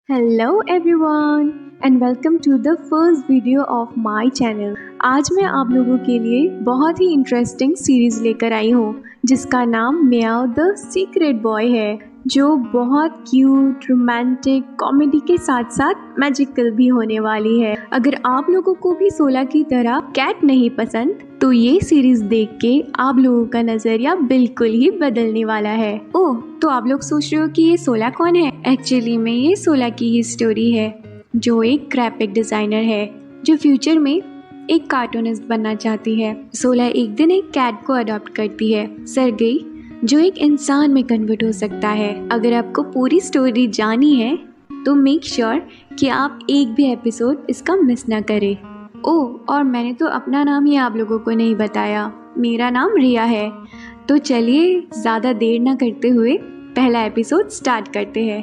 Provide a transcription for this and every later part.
Hello everyone and welcome to the first video of my channel. आज मैं आप लोगों के लिए बहुत ही इंटरेस्टिंग सीरीज़ लेकर आई हूँ जिसका नाम म्याऊ द सीक्रेट बॉय है, जो बहुत क्यूट, रोमांटिक, कॉमेडी के साथ साथ मैजिकल भी होने वाली है। अगर आप लोगों को भी सोला की तरह कैट नहीं पसंद तो ये सीरीज देख के आप लोगों का नज़रिया बिल्कुल ही बदलने वाला है। ओह, तो आप लोग सोच रहे हो कि ये सोला कौन है? एक्चुअली में ये सोला की ही स्टोरी है, जो एक ग्राफिक डिज़ाइनर है जो फ्यूचर में एक कार्टूनिस्ट बनना चाहती है। सोला एक दिन एक कैट को अडॉप्ट करती है, सरगई, जो एक इंसान में कन्वर्ट हो सकता है। अगर आपको पूरी स्टोरी जानी है तो मेक श्योर कि आप एक भी एपिसोड इसका मिस ना करें। ओह, और मैंने तो अपना नाम ही आप लोगों को नहीं बताया, मेरा नाम रिया है। तो चलिए ज़्यादा देर ना करते हुए पहला एपिसोड स्टार्ट करते हैं।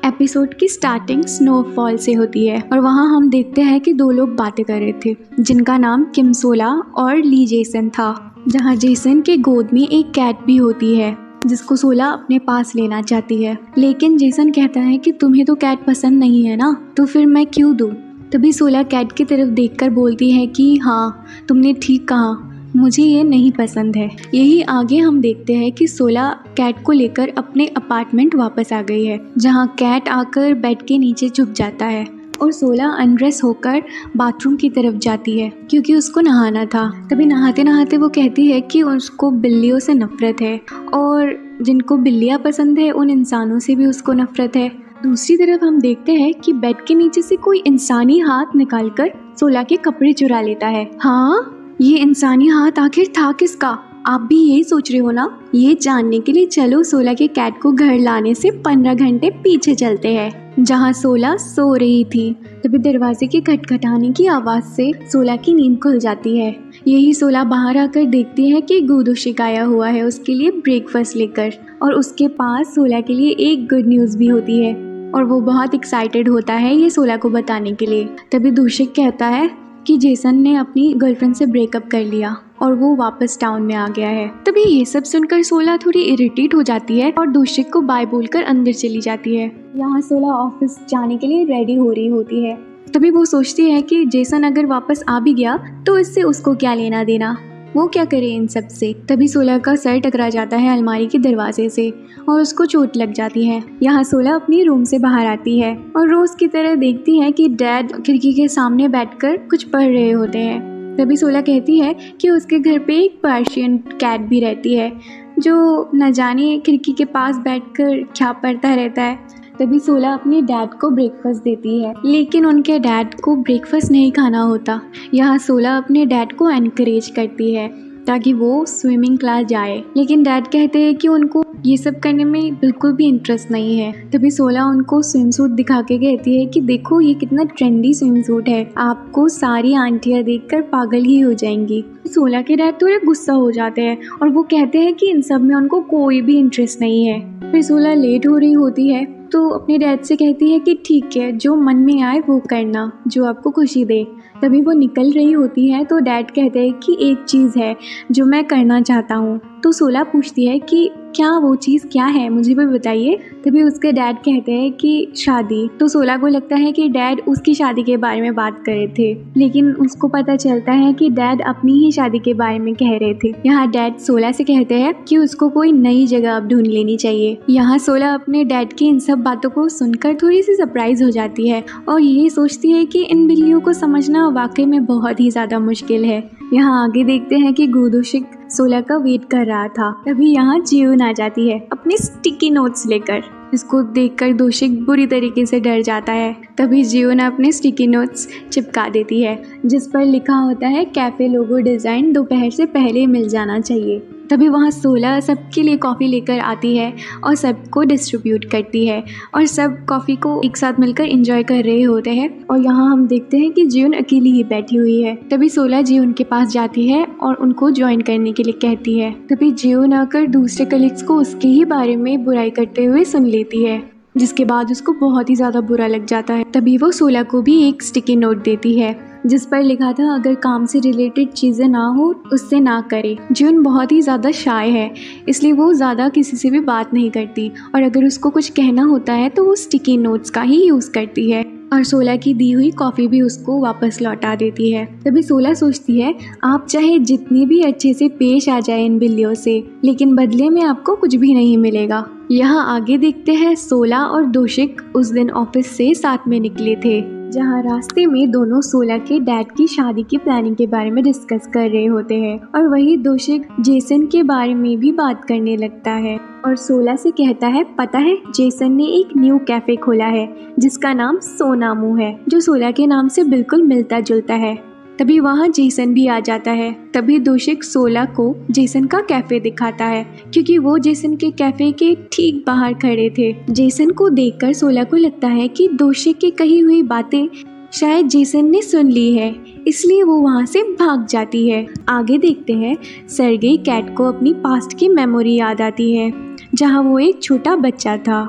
एपिसोड की स्टार्टिंग स्नोफॉल से होती है और वहाँ हम देखते हैं कि दो लोग बातें कर रहे थे जिनका नाम किम सोला और ली जेसन था। जहाँ जेसन के गोद में एक कैट भी होती है जिसको सोला अपने पास लेना चाहती है, लेकिन जेसन कहता है कि तुम्हें तो कैट पसंद नहीं है ना, तो फिर मैं क्यों दूँ। तभी सोला कैट की तरफ देखकर बोलती है कि हाँ, तुमने ठीक कहा, मुझे ये नहीं पसंद है। यही आगे हम देखते हैं कि सोला कैट को लेकर अपने अपार्टमेंट वापस आ गई है, जहाँ कैट आकर बेड के नीचे छुप जाता है और सोला अनड्रेस होकर बाथरूम की तरफ जाती है क्योंकि उसको नहाना था। तभी नहाते नहाते वो कहती है कि उसको बिल्लियों से नफरत है और जिनको बिल्लियाँ पसंद है उन इंसानों से भी उसको नफरत है। दूसरी तरफ हम देखते हैं कि बेड के नीचे से कोई इंसानी हाथ निकालकर सोला के कपड़े चुरा लेता है। हाँ, ये इंसानी हाथ आखिर था किसका? आप भी यही सोच रहे हो ना? ये जानने के लिए चलो सोला के कैट को घर लाने से 15 घंटे पीछे चलते हैं, जहाँ सोला सो रही थी। तभी दरवाजे के खटखटाने की आवाज़ से सोला की नींद खुल जाती है। यही सोला बाहर आकर देखती है कि गुदुशिक आया हुआ है उसके लिए ब्रेकफास्ट लेकर, और उसके पास सोला के लिए एक गुड न्यूज़ भी होती है और वो बहुत एक्साइटेड होता है ये सोला को बताने के लिए। तभी दूशिक कहता है कि जेसन ने अपनी गर्लफ्रेंड से ब्रेकअप कर लिया और वो वापस टाउन में आ गया है। तभी ये सब सुनकर सोला थोड़ी इरिटेट हो जाती है और दूशिक को बाय बोलकर अंदर चली जाती है। यहाँ सोला ऑफिस जाने के लिए रेडी हो रही होती है। तभी वो सोचती है कि जेसन अगर वापस आ भी गया तो इससे उसको क्या लेना देना, वो क्या करे इन सब से। तभी सोला का सर टकरा जाता है अलमारी के दरवाजे से और उसको चोट लग जाती है। यहाँ सोला अपनी रूम से बाहर आती है और रोज की तरह देखती है कि डैड खिड़की के सामने बैठकर कुछ पढ़ रहे होते हैं। तभी सोला कहती है कि उसके घर पे एक पर्शियन कैट भी रहती है जो न जाने खिड़की के पास बैठकर क्या पढ़ता रहता है। तभी सोला अपने डैड को ब्रेकफास्ट देती है, लेकिन उनके डैड को ब्रेकफास्ट नहीं खाना होता। यहाँ सोला अपने डैड को एनकरेज करती है ताकि वो स्विमिंग क्लास जाए, लेकिन डैड कहते हैं कि उनको ये सब करने में बिल्कुल भी इंटरेस्ट नहीं है। तभी सोला उनको स्विम सूट दिखा के कहती है कि देखो ये कितना ट्रेंडी स्विम सूट है, आपको सारी आंटियाँ देखकर पागल ही हो जाएंगी। सोला के डैड थोड़े गुस्सा हो जाते हैं और वो कहते हैं कि इन सब में उनको कोई भी इंटरेस्ट नहीं है। फिर सोला लेट हो रही होती है तो अपने डैड से कहती है कि ठीक है, जो मन में आए वो करना, जो आपको खुशी दे। तभी वो निकल रही होती है तो डैड कहते हैं कि एक चीज़ है जो मैं करना चाहता हूँ। तो सोला पूछती है कि क्या वो चीज़ क्या है, मुझे भी बताइए। तभी उसके डैड कहते हैं कि शादी। तो सोला को लगता है कि डैड उसकी शादी के बारे में बात कर रहे थे, लेकिन उसको पता चलता है कि डैड अपनी ही शादी के बारे में कह रहे थे। यहाँ डैड सोला से कहते हैं कि उसको कोई नई जगह अब ढूंढ लेनी चाहिए। यहाँ सोला अपने डैड की इन सब बातों को सुनकर थोड़ी सी सरप्राइज हो जाती है और ये सोचती है कि इन बिल्लियों को समझना वाकई में बहुत ही ज़्यादा मुश्किल है। यहाँ आगे देखते हैं कि गुदुशिक सोला का वेट कर रहा था। तभी यहाँ जियोन आ जाती है अपने स्टिकी नोट्स लेकर। इसको देखकर दोशिक बुरी तरीके से डर जाता है। तभी जियोन अपने स्टिकी नोट्स चिपका देती है जिस पर लिखा होता है कैफ़े लोगो डिज़ाइन दोपहर से पहले मिल जाना चाहिए। तभी वहाँ सोला सबके लिए कॉफ़ी लेकर आती है और सबको डिस्ट्रीब्यूट करती है और सब कॉफ़ी को एक साथ मिलकर एंजॉय कर रहे होते हैं। और यहाँ हम देखते हैं कि जियोन अकेली ही बैठी हुई है। तभी सोला जियोन के पास जाती है और उनको ज्वाइन करने के लिए कहती है। तभी जियोन आकर दूसरे कलीग्स को उसके ही बारे में बुराई करते हुए सुन लेती है, जिसके बाद उसको बहुत ही ज़्यादा बुरा लग जाता है। तभी वो सोला को भी एक स्टिकी नोट देती है जिस पर लिखा था अगर काम से रिलेटेड चीज़ें ना हो उससे ना करे। जून बहुत ही ज़्यादा शाय है, इसलिए वो ज़्यादा किसी से भी बात नहीं करती और अगर उसको कुछ कहना होता है तो वो स्टिकी नोट्स का ही यूज़ करती है और सोला की दी हुई कॉफ़ी भी उसको वापस लौटा देती है। तभी सोला सोचती है आप चाहे जितनी भी अच्छे से पेश आ जाए इन बिल्लियों से, लेकिन बदले में आपको कुछ भी नहीं मिलेगा। यहाँ आगे देखते हैं सोला और दोशिक उस दिन ऑफिस से साथ में निकले थे, जहाँ रास्ते में दोनों सोला के डैड की शादी की प्लानिंग के बारे में डिस्कस कर रहे होते हैं और वही दोशिक जेसन के बारे में भी बात करने लगता है और सोला से कहता है पता है जेसन ने एक न्यू कैफे खोला है जिसका नाम सोनामू है, जो सोला के नाम से बिल्कुल मिलता जुलता है। तभी वहाँ जेसन भी आ जाता है। तभी दोशिक सोला को जेसन का कैफे दिखाता है क्योंकि वो जेसन के कैफे के ठीक बाहर खड़े थे। जेसन को देखकर सोला को लगता है कि दोशिक की कही हुई बातें शायद जेसन ने सुन ली है, इसलिए वो वहाँ से भाग जाती है। आगे देखते हैं सर्गेई कैट को अपनी पास्ट की मेमोरी याद आती है जहाँ वो एक छोटा बच्चा था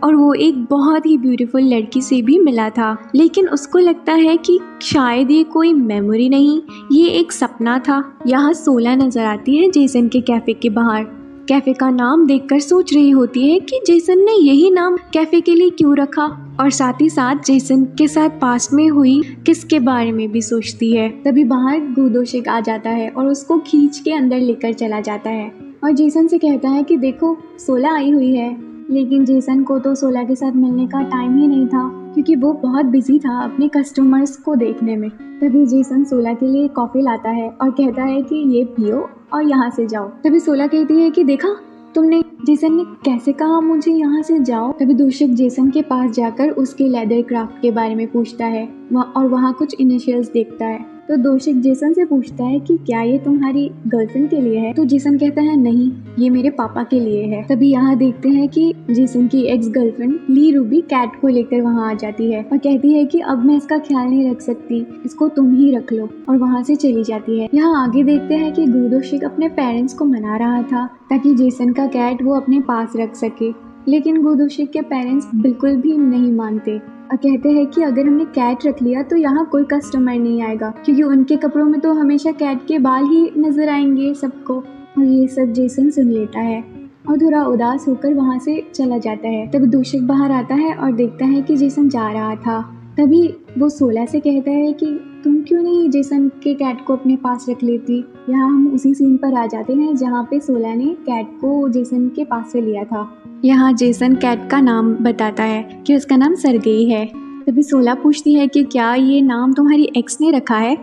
और वो एक बहुत ही ब्यूटीफुल लड़की से भी मिला था, लेकिन उसको लगता है कि शायद ये कोई मेमोरी नहीं, ये एक सपना था। यहाँ सोला नजर आती है जेसन के कैफे के बाहर। कैफे का नाम देखकर सोच रही होती है कि जेसन ने यही नाम कैफे के लिए क्यों रखा और साथ ही साथ जेसन के साथ पास्ट में हुई किसके बारे में भी सोचती है। तभी बाहर दोशिक आ जाता है और उसको खींच के अंदर लेकर चला जाता है और जेसन से कहता है कि देखो सोला आई हुई है, लेकिन जेसन को तो सोला के साथ मिलने का टाइम ही नहीं था क्योंकि वो बहुत बिजी था अपने कस्टमर्स को देखने में। तभी जेसन सोला के लिए कॉफ़ी लाता है और कहता है कि ये पियो और यहाँ से जाओ। तभी सोला कहती है कि देखा तुमने, जेसन ने कैसे कहा मुझे यहाँ से जाओ। तभी दोशिक जेसन के पास जाकर उसके लेदर क्राफ्ट के बारे में पूछता है और वहाँ कुछ इनिशियल्स देखता है। तो दोशिक जेसन से पूछता है कि क्या ये तुम्हारी गर्लफ्रेंड के लिए है? तो जेसन कहता है नहीं, ये मेरे पापा के लिए है। तभी यहाँ देखते हैं कि जेसन की एक्स गर्लफ्रेंड ली रूबी कैट को लेकर वहाँ आ जाती है और कहती है कि अब मैं इसका ख्याल नहीं रख सकती, इसको तुम ही रख लो, और वहाँ से चली जाती है। यहाँ आगे देखते हैं कि दोशिक अपने पेरेंट्स को मना रहा था ताकि जेसन का कैट वो अपने पास रख सके, लेकिन दोशिक के पेरेंट्स बिल्कुल भी नहीं मानते और कहते हैं कि अगर हमने कैट रख लिया तो यहाँ कोई कस्टमर नहीं आएगा क्योंकि उनके कपड़ों में तो हमेशा कैट के बाल ही नजर आएंगे सबको। और ये सब जेसन सुन लेता है और थोड़ा उदास होकर वहाँ से चला जाता है। तभी दोशिक बाहर आता है और देखता है कि जेसन जा रहा था। तभी वो सोला से कहता है कि तुम क्यों नहीं जेसन के कैट को अपने पास रख लेती। यहाँ हम उसी सीन पर आ जाते हैं जहाँ पे सोला ने कैट को जेसन के पास से लिया था। यहाँ जेसन कैट का नाम बताता है कि उसका नाम सर्गेई है। तभी सोला पूछती है कि क्या ये नाम तुम्हारी एक्स ने रखा है,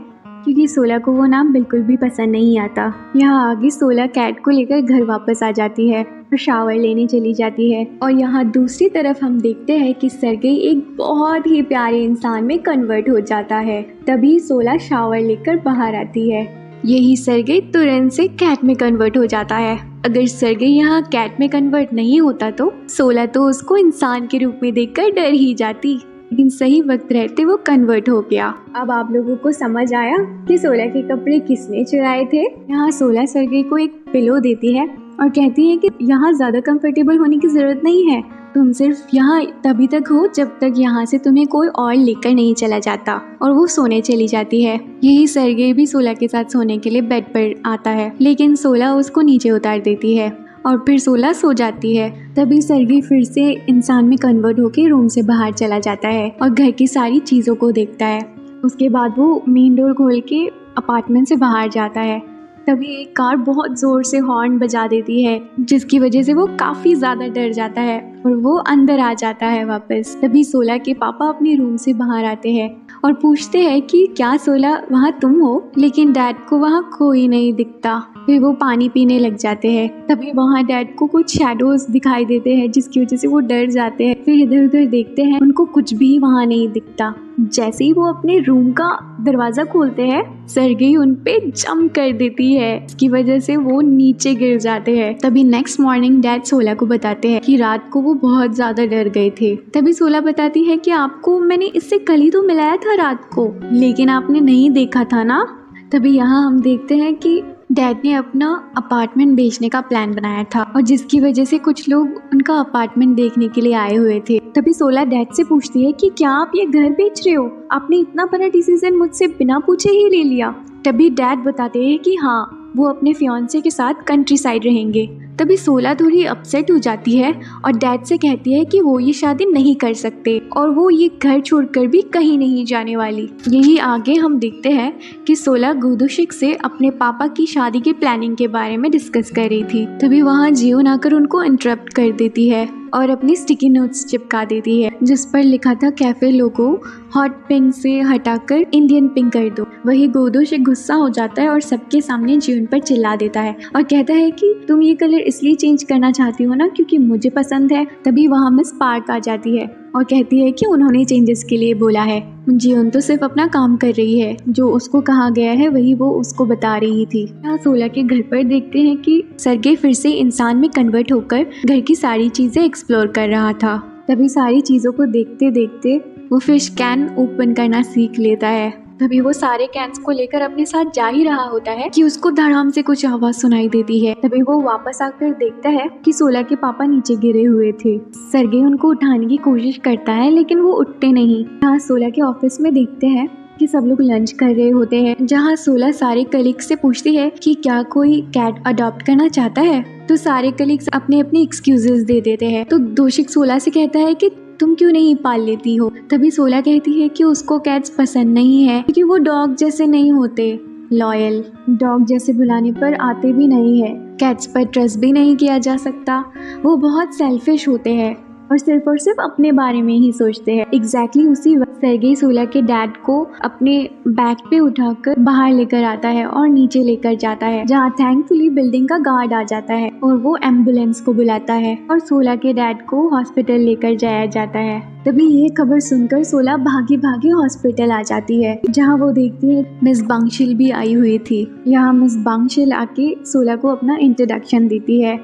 क्योंकि सोला को वो नाम बिल्कुल भी पसंद नहीं आता। यहाँ आगे सोला कैट को लेकर घर वापस आ जाती है और शावर लेने चली जाती है और यहाँ दूसरी तरफ हम देखते हैं कि सर्गेई एक बहुत ही प्यारे इंसान में कन्वर्ट हो जाता है। तभी सोला शावर लेकर बाहर आती है। यही सर्गेई तुरंत से कैट में कन्वर्ट हो जाता है। अगर सर्गेई यहाँ कैट में कन्वर्ट नहीं होता तो सोला तो उसको इंसान के रूप में देखकर डर ही जाती, लेकिन सही वक्त रहते वो कन्वर्ट हो गया। अब आप लोगों को समझ आया कि सोला के कपड़े किसने चुराए थे। यहाँ सोला सर्गेई को एक पिलो देती है और कहती है कि यहाँ ज़्यादा कंफर्टेबल होने की ज़रूरत नहीं है, तुम सिर्फ यहाँ तभी तक हो जब तक यहाँ से तुम्हें कोई और लेकर नहीं चला जाता, और वो सोने चली जाती है। यही सर्गेई भी सोला के साथ सोने के लिए बेड पर आता है, लेकिन सोला उसको नीचे उतार देती है और फिर सोला सो जाती है। तभी सर्गेई फिर से इंसान में कन्वर्ट होकर रूम से बाहर चला जाता है और घर की सारी चीज़ों को देखता है। उसके बाद वो मेन डोर खोल के अपार्टमेंट से बाहर जाता है। तभी एक कार बहुत ज़ोर से हॉर्न बजा देती है, जिसकी वजह से वो काफ़ी ज़्यादा डर जाता है और वो अंदर आ जाता है वापस। तभी सोला के पापा अपने रूम से बाहर आते हैं और पूछते हैं कि क्या सोला वहाँ तुम हो, लेकिन डैड को वहाँ कोई नहीं दिखता। फिर वो पानी पीने लग जाते हैं। तभी वहाँ डैड को कुछ शैडोज दिखाई देते हैं जिसकी वजह से वो डर जाते हैं। फिर इधर उधर देखते हैं, उनको कुछ भी वहाँ नहीं दिखता। जैसे ही वो अपने रूम का दरवाज़ा खोलते हैं, सर्गेई उन पे जंप कर देती है, इसकी वजह से वो नीचे गिर जाते हैं। तभी नेक्स्ट मॉर्निंग डैड सोला को बताते हैं कि रात को वो बहुत ज़्यादा डर गए थे। तभी सोला बताती है कि आपको मैंने इससे कल ही तो मिलाया था रात को, लेकिन आपने नहीं देखा था ना। तभी यहाँ हम देखते हैं कि डैड ने अपना अपार्टमेंट बेचने का प्लान बनाया था और जिसकी वजह से कुछ लोग उनका अपार्टमेंट देखने के लिए आए हुए थे। तभी सोला डैड से पूछती है कि क्या आप ये घर बेच रहे हो? आपने इतना बड़ा डिसीजन मुझसे बिना पूछे ही ले लिया। तभी डैड बताते हैं कि हाँ, वो अपने फियांसे के साथ कंट्री साइड रहेंगे। तभी सोला थोड़ी अपसेट हो जाती है और डैड से कहती है कि वो ये शादी नहीं कर सकते और वो ये घर छोड़कर भी कहीं नहीं जाने वाली। यही आगे हम देखते हैं कि सोला गुदुशिक से अपने पापा की शादी की प्लानिंग के बारे में डिस्कस कर रही थी। तभी वहाँ जियोन आकर उनको इंटरप्ट कर देती है और अपनी स्टिकी नोट्स चिपका देती है जिस पर लिखा था कैफे लोगो हॉट पिंक से हटाकर इंडियन पिंक कर दो। वही गोदोशिक गुस्सा हो जाता है और सबके सामने जियोन पर चिल्ला देता है और कहता है कि तुम ये कलर इसलिए चेंज करना चाहती हो ना क्योंकि मुझे पसंद है। तभी वहाँ मिस पार्क आ जाती है और कहती है कि उन्होंने चेंजेस के लिए बोला है। जियोन तो सिर्फ अपना काम कर रही है, जो उसको कहा गया है वही वो उसको बता रही थी। यहाँ सोला के घर पर देखते हैं कि सर्गे फिर से इंसान में कन्वर्ट होकर घर की सारी चीजें एक्सप्लोर कर रहा था। तभी सारी चीजों को देखते देखते वो फिश कैन ओपन करना सीख लेता है। तभी वो सारे कैंस को लेकर अपने साथ जा ही रहा होता है कि उसको धड़ाम से कुछ आवाज सुनाई देती है। तभी वो वापस आकर देखता है कि सोला के पापा नीचे गिरे हुए थे। सर्गे उनको उठाने की कोशिश करता है लेकिन वो उठते नहीं। यहाँ सोला के ऑफिस में देखते हैं कि सब लोग लंच कर रहे होते हैं, जहाँ सोला सारे कलीग से पूछती है कि क्या कोई कैट अडॉप्ट करना चाहता है। तो सारे कलीग्स अपने अपने एक्सक्यूजेस दे देते हैं। तो दोशिक सोला से कहता है कि तुम क्यों नहीं पाल लेती हो। तभी सोला कहती है कि उसको कैट्स पसंद नहीं है क्योंकि वो डॉग जैसे नहीं होते, लॉयल डॉग जैसे बुलाने पर आते भी नहीं है, कैट्स पर ट्रस्ट भी नहीं किया जा सकता, वो बहुत सेल्फिश होते हैं और सिर्फ अपने बारे में ही सोचते हैं। एग्जैक्टली उसी वक्त सर्गेई सोला के डैड को अपने बैग पे उठाकर बाहर लेकर आता है और नीचे लेकर जाता है, जहाँ थैंकफुली बिल्डिंग का गार्ड आ जाता है और वो एम्बुलेंस को बुलाता है और सोला के डैड को हॉस्पिटल लेकर जाया जाता है। तभी ये खबर सुनकर सोला भागी भागी हॉस्पिटल आ जाती है, जहाँ वो देखती है मिस बांगशिल भी आई हुई थी। यहाँ मिस बांगशिल आके सोला को अपना इंट्रोडक्शन देती है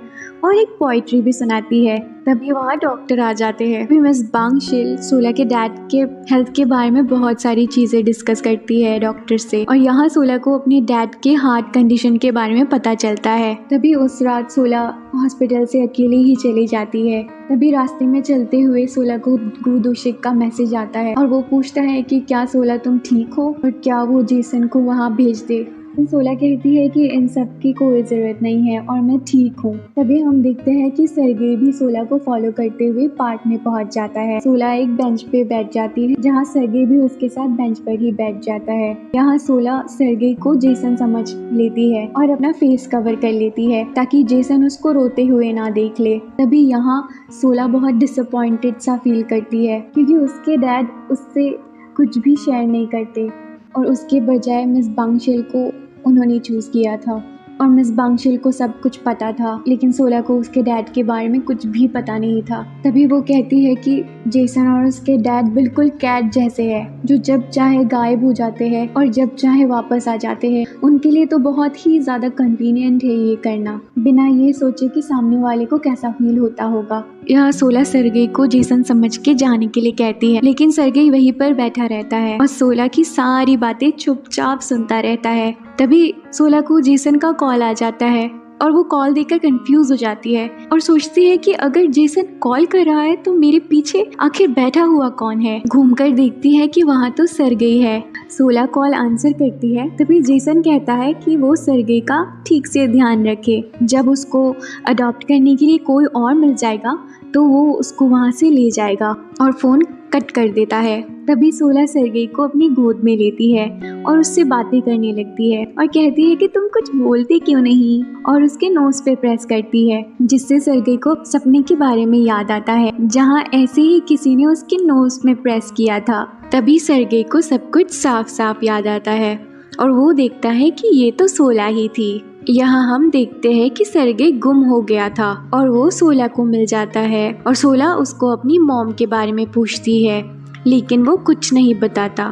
और एक पोइट्री भी सुनाती है। तभी वहाँ डॉक्टर आ जाते हैं। फिर मिस बांगशिल सोला के डैड के हेल्थ के बारे में बहुत सारी चीज़ें डिस्कस करती है डॉक्टर से और यहाँ सोला को अपने डैड के हार्ट कंडीशन के बारे में पता चलता है। तभी उस रात सोला हॉस्पिटल से अकेले ही चली जाती है। तभी रास्ते में चलते हुए सोला को गुदुशिक का मैसेज आता है और वो पूछता है कि क्या सोला तुम ठीक हो और क्या वो जेसन को वहाँ भेज दे। सोला कहती है कि इन सब की कोई ज़रूरत नहीं है और मैं ठीक हूँ। तभी हम देखते हैं कि सर्गेई भी सोला को फॉलो करते हुए पार्क में पहुँच जाता है। सोला एक बेंच पे बैठ जाती है, जहाँ सर्गेई भी उसके साथ बेंच पर ही बैठ जाता है। यहाँ सोला सर्गेई को जेसन समझ लेती है और अपना फेस कवर कर लेती है ताकि जेसन उसको रोते हुए ना देख ले। तभी यहाँ सोला बहुत डिसअपॉइंटेड सा फील करती है क्योंकि उसके डैड उससे कुछ भी शेयर नहीं करते और उसके बजाय मिस बांगशिल को उन्होंने चूज़ किया था और मिस बांगशिल को सब कुछ पता था, लेकिन सोला को उसके डैड के बारे में कुछ भी पता नहीं था। तभी वो कहती है कि जेसन और उसके डैड बिल्कुल कैट जैसे हैं, जो जब चाहे गायब हो जाते हैं और जब चाहे वापस आ जाते हैं। उनके लिए तो बहुत ही ज़्यादा कन्वीनियंट है ये करना, बिना ये सोचे कि सामने वाले को कैसा फील होता होगा। यहाँ सोला सर्गेई को जेसन समझ के जाने के लिए कहती है, लेकिन सर्गेई वहीं पर बैठा रहता है और सोला की सारी बातें चुपचाप सुनता रहता है। तभी सोला को जेसन का कॉल आ जाता है और वो कॉल देखकर कंफ्यूज हो जाती है और सोचती है कि अगर जेसन कॉल कर रहा है तो मेरे पीछे आखिर बैठा हुआ कौन है। घूमकर देखती है कि वहाँ तो सर्गेई है। सोला कॉल आंसर करती है। तभी जेसन कहता है कि वो सर्गेई का ठीक से ध्यान रखे, जब उसको अडॉप्ट करने के लिए कोई और मिल जाएगा तो वो उसको वहाँ से ले जाएगा और फ़ोन कट कर देता है। तभी सोला सर्गेई को अपनी गोद में लेती है और उससे बातें करने लगती है और कहती है कि तुम कुछ बोलते क्यों नहीं, और उसके नोज पे प्रेस करती है, जिससे सर्गेई को सपने के बारे में याद आता है जहाँ ऐसे ही किसी ने उसके नोज में प्रेस किया था। तभी सर्गेई को सब कुछ साफ साफ याद आता है और वो देखता है कि ये तो सोला ही थी। यहाँ हम देखते हैं कि सर्गेई गुम हो गया था और वो सोला को मिल जाता है और सोला उसको अपनी मॉम के बारे में पूछती है, लेकिन वो कुछ नहीं बताता।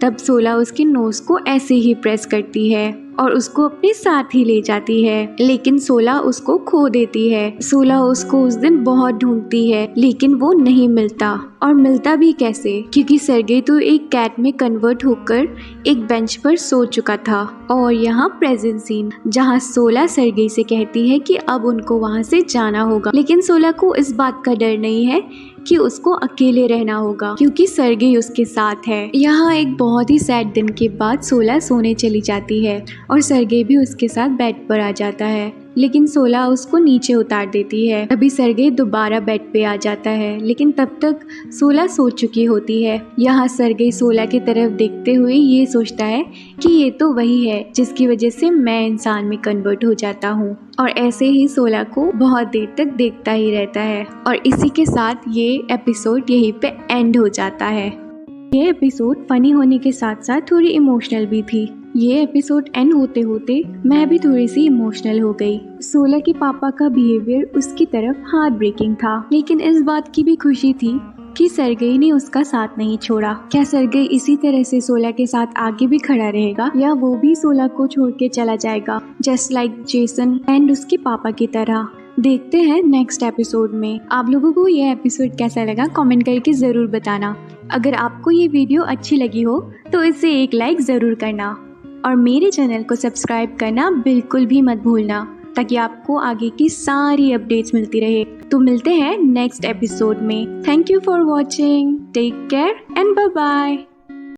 तब सोला उसके नोज को ऐसे ही प्रेस करती है और उसको अपने साथ ही ले जाती है, लेकिन सोला उसको खो देती है। सोला उसको उस दिन बहुत ढूंढती है लेकिन वो नहीं मिलता और मिलता भी कैसे, क्योंकि सर्गेई तो एक कैट में कन्वर्ट होकर एक बेंच पर सो चुका था। और यहाँ प्रेजेंट सीन जहाँ सोला सर्गेई से कहती है कि अब उनको वहाँ से जाना होगा, लेकिन सोला को इस बात का डर नहीं है कि उसको अकेले रहना होगा क्योंकि सर्गेई उसके साथ है। यहाँ एक बहुत ही सैड दिन के बाद सोला सोने चली जाती है और सर्गेई भी उसके साथ बेड पर आ जाता है, लेकिन सोला उसको नीचे उतार देती है। तभी सर्गेई दोबारा बेड पे आ जाता है, लेकिन तब तक सोला सो चुकी होती है। यहाँ सर्गेई सोला की तरफ देखते हुए ये सोचता है कि ये तो वही है जिसकी वजह से मैं इंसान में कन्वर्ट हो जाता हूँ। और ऐसे ही सोला को बहुत देर तक देखता ही रहता है और इसी के साथ ये एपिसोड यहीं पे एंड हो जाता है। ये एपिसोड फनी होने के साथ साथ थोड़ी इमोशनल भी थी। ये एपिसोड एंड होते होते मैं भी थोड़ी सी इमोशनल हो गई। सोला के पापा का बिहेवियर उसकी तरफ हार्ट ब्रेकिंग था, लेकिन इस बात की भी खुशी थी कि सर्गेई ने उसका साथ नहीं छोड़ा। क्या सर्गेई इसी तरह से सोला के साथ आगे भी खड़ा रहेगा या वो भी सोला को छोड़ के चला जाएगा, जस्ट लाइक जेसन एंड उसके पापा की तरह। देखते हैं नेक्स्ट एपिसोड में। आप लोगों को ये एपिसोड कैसा लगा कमेंट करके ज़रूर बताना। अगर आपको ये वीडियो अच्छी लगी हो तो इसे एक लाइक ज़रूर करना और मेरे चैनल को सब्सक्राइब करना बिल्कुल भी मत भूलना, ताकि आपको आगे की सारी अपडेट्स मिलती रहे। तो मिलते हैं नेक्स्ट एपिसोड में। Thank you for watching, take care and bye bye.